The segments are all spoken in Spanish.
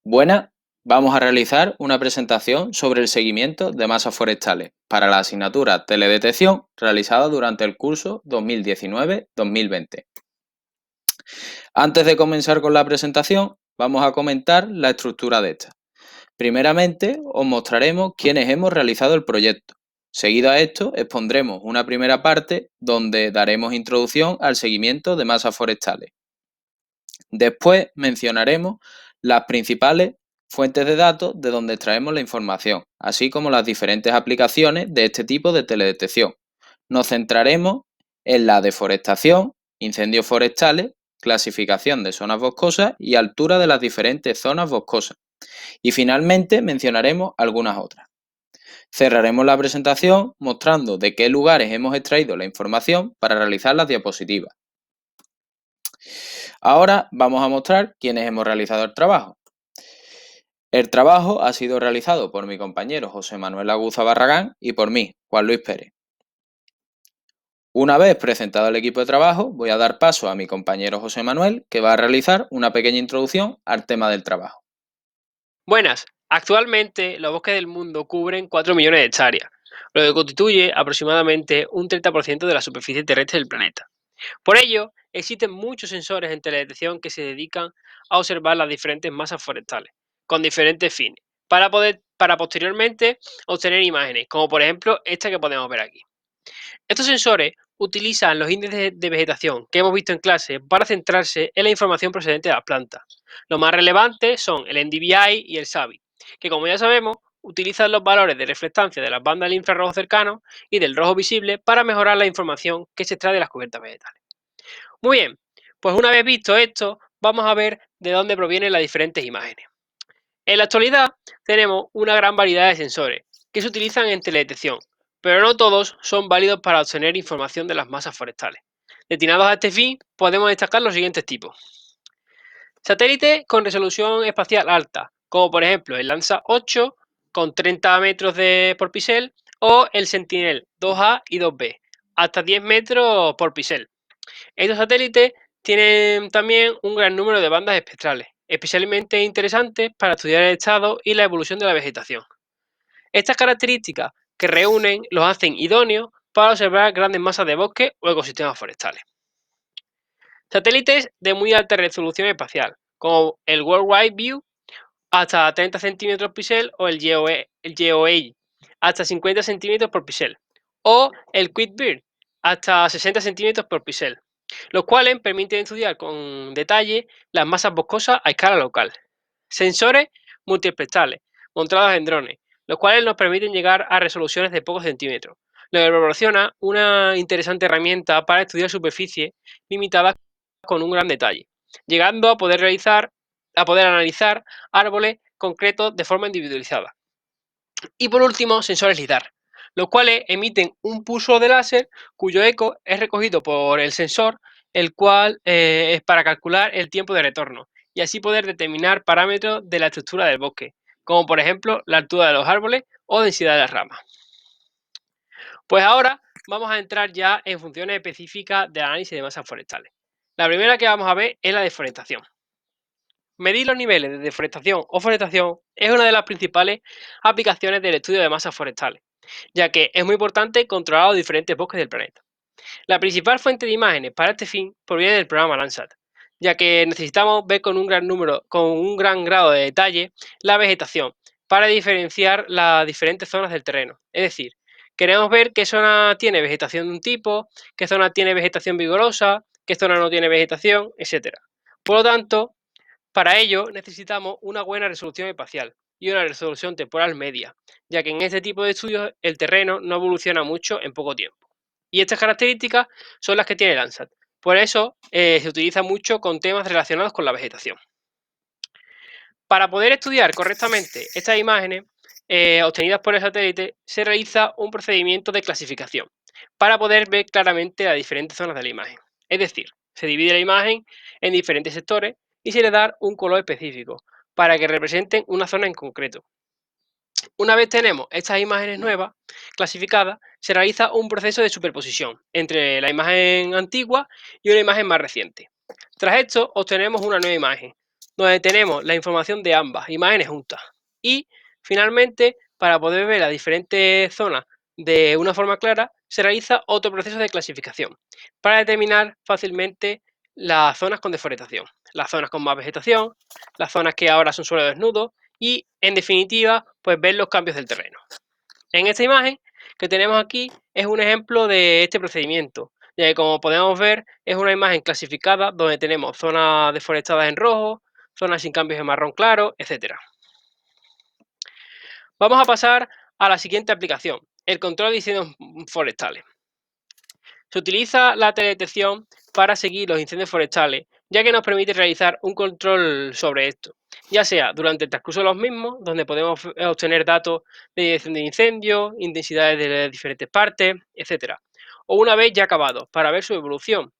Buenas, vamos a realizar una presentación sobre el seguimiento de masas forestales para la asignatura Teledetección realizada durante el curso 2019-2020. Antes de comenzar con la presentación, vamos a comentar la estructura de esta. Primeramente, os mostraremos quiénes hemos realizado el proyecto. Seguido a esto, expondremos una primera parte donde daremos introducción al seguimiento de masas forestales. Después mencionaremos las principales fuentes de datos de donde extraemos la información, así como las diferentes aplicaciones de este tipo de teledetección. Nos centraremos en la deforestación, incendios forestales, clasificación de zonas boscosas y altura de las diferentes zonas boscosas. Y finalmente mencionaremos algunas otras. Cerraremos la presentación mostrando de qué lugares hemos extraído la información para realizar las diapositivas. Ahora vamos a mostrar quiénes hemos realizado el trabajo. El trabajo ha sido realizado por mi compañero José Manuel Aguza Barragán y por mí, Juan Luis Pérez. Una vez presentado el equipo de trabajo, voy a dar paso a mi compañero José Manuel, que va a realizar una pequeña introducción al tema del trabajo. Buenas. Actualmente, los bosques del mundo cubren 4 millones de hectáreas, lo que constituye aproximadamente un 30% de la superficie terrestre del planeta. Por ello, existen muchos sensores en teledetección que se dedican a observar las diferentes masas forestales, con diferentes fines, para posteriormente obtener imágenes, como por ejemplo esta que podemos ver aquí. Estos sensores utilizan los índices de vegetación que hemos visto en clase para centrarse en la información procedente de las plantas. Los más relevantes son el NDVI y el SAVI, que como ya sabemos, utilizan los valores de reflectancia de las bandas del infrarrojo cercano y del rojo visible para mejorar la información que se extrae de las cubiertas vegetales. Muy bien, pues una vez visto esto, vamos a ver de dónde provienen las diferentes imágenes. En la actualidad tenemos una gran variedad de sensores que se utilizan en teledetección, pero no todos son válidos para obtener información de las masas forestales. Destinados a este fin, podemos destacar los siguientes tipos. Satélites con resolución espacial alta, como por ejemplo el Landsat 8 con 30 metros por píxel o el Sentinel 2A y 2B, hasta 10 metros por píxel. Estos satélites tienen también un gran número de bandas espectrales, especialmente interesantes para estudiar el estado y la evolución de la vegetación. Estas características que reúnen los hacen idóneos para observar grandes masas de bosque o ecosistemas forestales. Satélites de muy alta resolución espacial, como el World Wide View hasta 30 centímetros por píxel o el GeoEye hasta 50 centímetros por píxel o el QuickBird hasta 60 centímetros por píxel, los cuales permiten estudiar con detalle las masas boscosas a escala local. Sensores multiespectrales montados en drones, los cuales nos permiten llegar a resoluciones de pocos centímetros, lo que proporciona una interesante herramienta para estudiar superficies limitadas con un gran detalle, llegando a poder analizar árboles concretos de forma individualizada. Y por último, sensores LIDAR, los cuales emiten un pulso de láser cuyo eco es recogido por el sensor, el cual es para calcular el tiempo de retorno y así poder determinar parámetros de la estructura del bosque, como por ejemplo la altura de los árboles o densidad de las ramas. Pues ahora vamos a entrar ya en funciones específicas de análisis de masas forestales. La primera que vamos a ver es la deforestación. Medir los niveles de deforestación o forestación es una de las principales aplicaciones del estudio de masas forestales, ya que es muy importante controlar los diferentes bosques del planeta. La principal fuente de imágenes para este fin proviene del programa Landsat, ya que necesitamos ver con un gran grado de detalle la vegetación para diferenciar las diferentes zonas del terreno. Es decir, queremos ver qué zona tiene vegetación de un tipo, qué zona tiene vegetación vigorosa, qué zona no tiene vegetación, etc. Por lo tanto, para ello necesitamos una buena resolución espacial y una resolución temporal media, ya que en este tipo de estudios el terreno no evoluciona mucho en poco tiempo. Y estas características son las que tiene Landsat. Por eso se utiliza mucho con temas relacionados con la vegetación. Para poder estudiar correctamente estas imágenes obtenidas por el satélite, se realiza un procedimiento de clasificación para poder ver claramente las diferentes zonas de la imagen. Es decir, se divide la imagen en diferentes sectores y se le da un color específico para que representen una zona en concreto. Una vez tenemos estas imágenes nuevas clasificadas, se realiza un proceso de superposición entre la imagen antigua y una imagen más reciente. Tras esto, obtenemos una nueva imagen, donde tenemos la información de ambas imágenes juntas. Y finalmente, para poder ver las diferentes zonas de una forma clara, se realiza otro proceso de clasificación para determinar fácilmente las zonas con deforestación, las zonas con más vegetación, las zonas que ahora son suelo desnudo y, en definitiva, pues ver los cambios del terreno. En esta imagen que tenemos aquí es un ejemplo de este procedimiento, ya que como podemos ver es una imagen clasificada donde tenemos zonas deforestadas en rojo, zonas sin cambios en marrón claro, etc. Vamos a pasar a la siguiente aplicación, el control de incendios forestales. Se utiliza la teledetección para seguir los incendios forestales, ya que nos permite realizar un control sobre esto, ya sea durante el transcurso de los mismos, donde podemos obtener datos de dirección de incendios, intensidades de las diferentes partes, etc. O una vez ya acabados, para ver su evolución.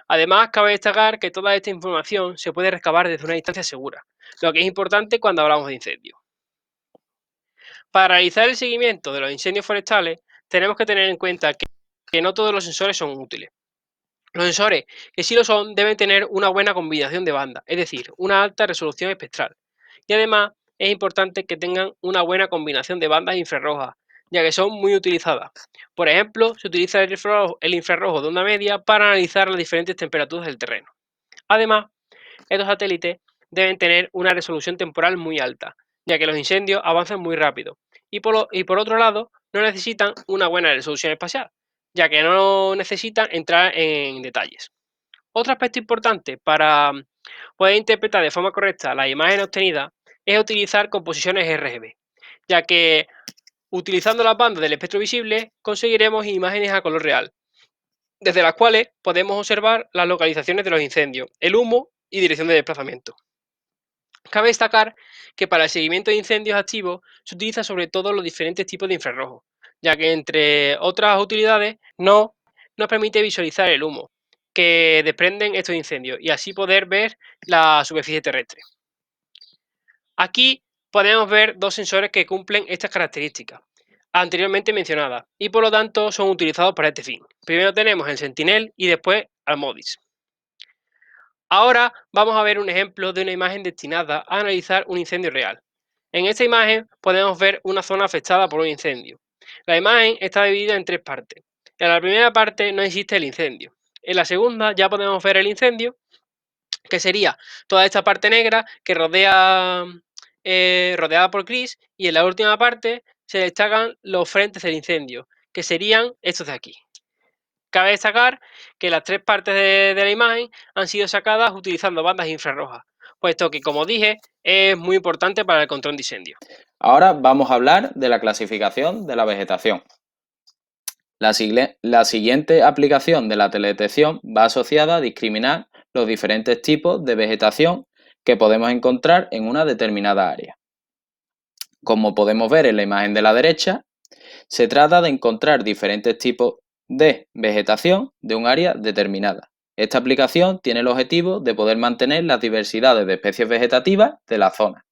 Además, cabe destacar que toda esta información se puede recabar desde una distancia segura, lo que es importante cuando hablamos de incendios. Para realizar el seguimiento de los incendios forestales, tenemos que tener en cuenta que no todos los sensores son útiles. Los sensores que sí lo son deben tener una buena combinación de bandas, es decir, una alta resolución espectral. Y además es importante que tengan una buena combinación de bandas infrarrojas, ya que son muy utilizadas. Por ejemplo, se utiliza el infrarrojo de onda media para analizar las diferentes temperaturas del terreno. Además, estos satélites deben tener una resolución temporal muy alta, ya que los incendios avanzan muy rápido. Y por otro lado, no necesitan una buena resolución espacial, ya que no necesitan entrar en detalles. Otro aspecto importante para poder interpretar de forma correcta la imagen obtenida es utilizar composiciones RGB, ya que utilizando las bandas del espectro visible conseguiremos imágenes a color real, desde las cuales podemos observar las localizaciones de los incendios, el humo y dirección de desplazamiento. Cabe destacar que para el seguimiento de incendios activos se utiliza sobre todo los diferentes tipos de infrarrojo, ya que entre otras utilidades nos permite visualizar el humo que desprenden estos incendios y así poder ver la superficie terrestre. Aquí podemos ver dos sensores que cumplen estas características anteriormente mencionadas y por lo tanto son utilizados para este fin. Primero tenemos el Sentinel y después al MODIS. Ahora vamos a ver un ejemplo de una imagen destinada a analizar un incendio real. En esta imagen podemos ver una zona afectada por un incendio. La imagen está dividida en tres partes. En la primera parte no existe el incendio. En la segunda ya podemos ver el incendio, que sería toda esta parte negra que rodeada por gris, y en la última parte se destacan los frentes del incendio, que serían estos de aquí. Cabe destacar que las tres partes de la imagen han sido sacadas utilizando bandas infrarrojas, puesto que, como dije, es muy importante para el control de incendios. Ahora vamos a hablar de la clasificación de la vegetación. La siguiente aplicación de la teledetección va asociada a discriminar los diferentes tipos de vegetación que podemos encontrar en una determinada área. Como podemos ver en la imagen de la derecha, se trata de encontrar diferentes tipos de vegetación de un área determinada. Esta aplicación tiene el objetivo de poder mantener las diversidades de especies vegetativas de la zona.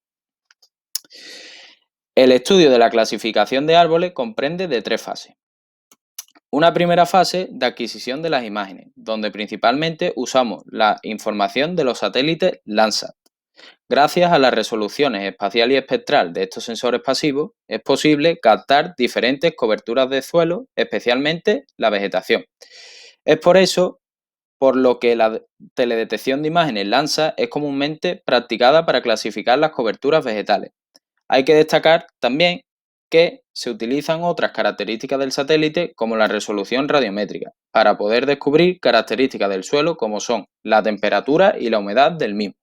El estudio de la clasificación de árboles comprende de tres fases. Una primera fase de adquisición de las imágenes, donde principalmente usamos la información de los satélites Landsat. Gracias a las resoluciones espacial y espectral de estos sensores pasivos, es posible captar diferentes coberturas de suelo, especialmente la vegetación. Es por eso por lo que la teledetección de imágenes Landsat es comúnmente practicada para clasificar las coberturas vegetales. Hay que destacar también que se utilizan otras características del satélite como la resolución radiométrica para poder descubrir características del suelo como son la temperatura y la humedad del mismo.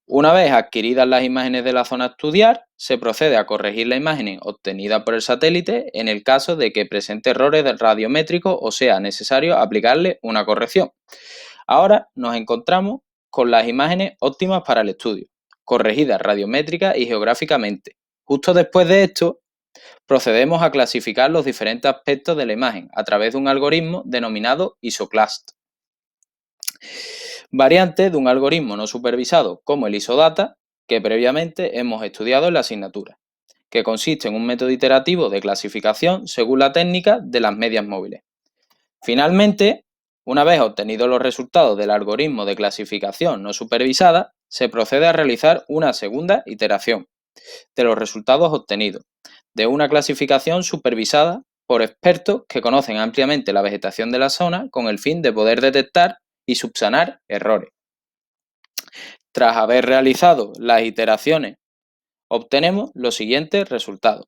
Una vez adquiridas las imágenes de la zona a estudiar, se procede a corregir la imagen obtenida por el satélite en el caso de que presente errores radiométricos o sea necesario aplicarle una corrección. Ahora nos encontramos con las imágenes óptimas para el estudio, corregidas radiométrica y geográficamente. Justo después de esto, procedemos a clasificar los diferentes aspectos de la imagen a través de un algoritmo denominado ISOCLAST. Variante de un algoritmo no supervisado como el ISODATA, que previamente hemos estudiado en la asignatura, que consiste en un método iterativo de clasificación según la técnica de las medias móviles. Finalmente, Una vez obtenidos los resultados del algoritmo de clasificación no supervisada, se procede a realizar una segunda iteración de los resultados obtenidos de una clasificación supervisada por expertos que conocen ampliamente la vegetación de la zona con el fin de poder detectar y subsanar errores. Tras haber realizado las iteraciones, obtenemos los siguientes resultados.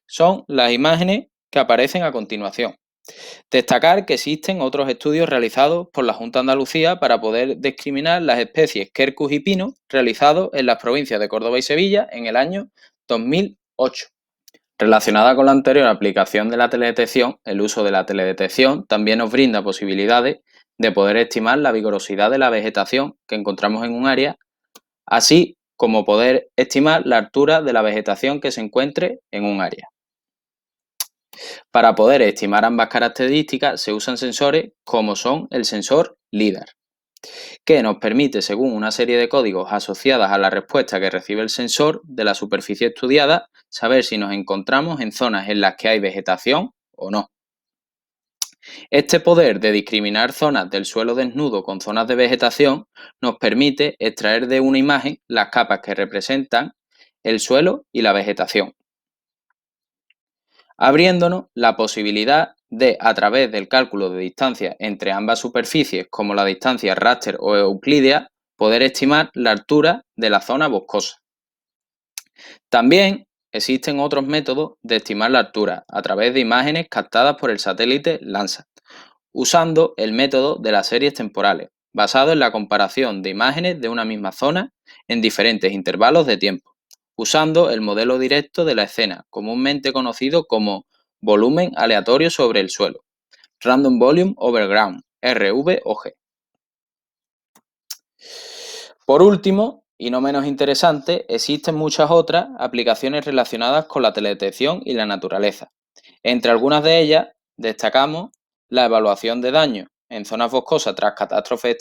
Son las imágenes que aparecen a continuación. Destacar que existen otros estudios realizados por la Junta de Andalucía para poder discriminar las especies quercus y pino realizados en las provincias de Córdoba y Sevilla en el año 2008. Relacionada con la anterior aplicación de la teledetección, el uso de la teledetección también nos brinda posibilidades de poder estimar la vigorosidad de la vegetación que encontramos en un área, así como poder estimar la altura de la vegetación que se encuentre en un área. Para poder estimar ambas características se usan sensores como son el sensor LIDAR, que nos permite, según una serie de códigos asociadas a la respuesta que recibe el sensor de la superficie estudiada, saber si nos encontramos en zonas en las que hay vegetación o no. Este poder de discriminar zonas del suelo desnudo con zonas de vegetación nos permite extraer de una imagen las capas que representan el suelo y la vegetación, abriéndonos la posibilidad de, a través del cálculo de distancia entre ambas superficies, como la distancia raster o euclídea, poder estimar la altura de la zona boscosa. También existen otros métodos de estimar la altura a través de imágenes captadas por el satélite Landsat, usando el método de las series temporales, basado en la comparación de imágenes de una misma zona en diferentes intervalos de tiempo, usando el modelo directo de la escena, comúnmente conocido como volumen aleatorio sobre el suelo, Random Volume over Ground, RV o G. Por último, y no menos interesante, existen muchas otras aplicaciones relacionadas con la teledetección y la naturaleza. Entre algunas de ellas, destacamos la evaluación de daños en zonas boscosas tras catástrofes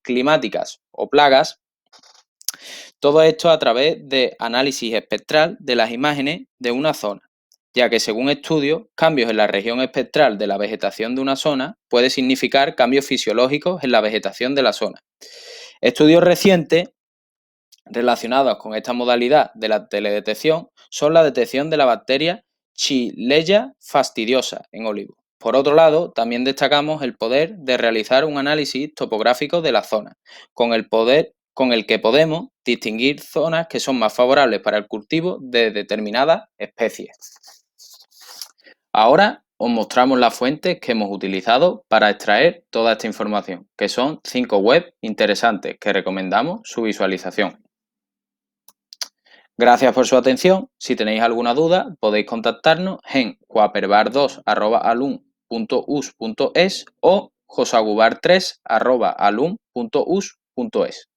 climáticas o plagas. Todo esto a través de análisis espectral de las imágenes de una zona, ya que según estudios, cambios en la región espectral de la vegetación de una zona puede significar cambios fisiológicos en la vegetación de la zona. Estudios recientes relacionados con esta modalidad de la teledetección son la detección de la bacteria Shigella fastidiosa en olivos. Por otro lado, también destacamos el poder de realizar un análisis topográfico de la zona, con el que podemos distinguir zonas que son más favorables para el cultivo de determinadas especies. Ahora os mostramos las fuentes que hemos utilizado para extraer toda esta información, que son 5 webs interesantes que recomendamos su visualización. Gracias por su atención. Si tenéis alguna duda, podéis contactarnos en quaperbar2@alum.us.es o josagubar3@alum.us.es.